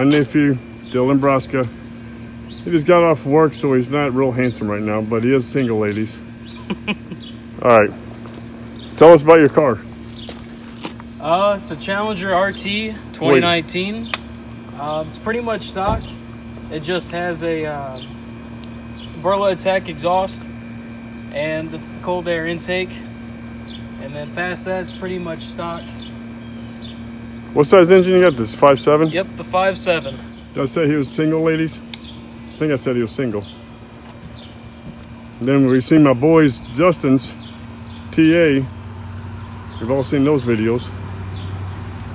nephew, Dylan Braska. He just got off work, so he's not real handsome right now, but he is single, ladies. All right. Tell us about your car. It's a Challenger RT 2019. It's pretty much stock. It just has a Borla Atak Exhaust and cold air intake. And then past that, it's pretty much stock. What size engine you got? This 5.7? Yep, the 5.7. Did I say he was single, ladies? I think I said he was single. And then we see my boys, Justin's TA. You've all seen those videos.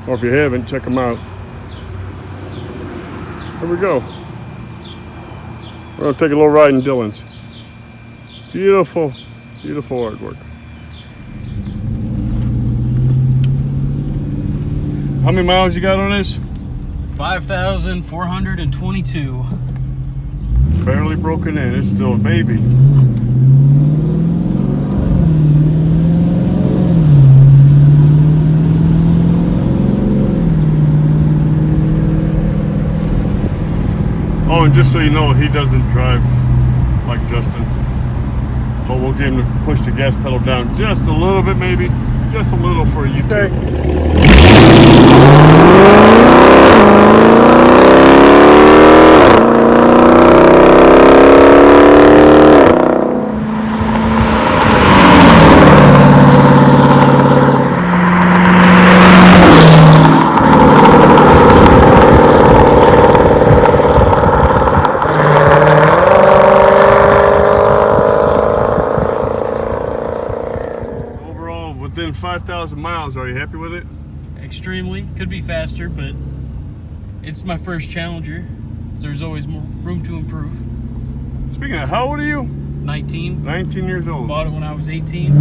Or if you haven't, check them out. Here we go. We're gonna take a little ride in Dylan's. Beautiful, beautiful artwork. How many miles you got on this? 5,422. Barely broken in. It's still a baby. Oh, and just so you know, he doesn't drive like Justin. But we'll get him to push the gas pedal down just a little bit, maybe. Just a little for you two. Within 5,000 miles, are you happy with it? Extremely. Could be faster, but it's my first Challenger, so there's always more room to improve. Speaking of, how old are you? 19. 19 years old. Bought it when I was 18.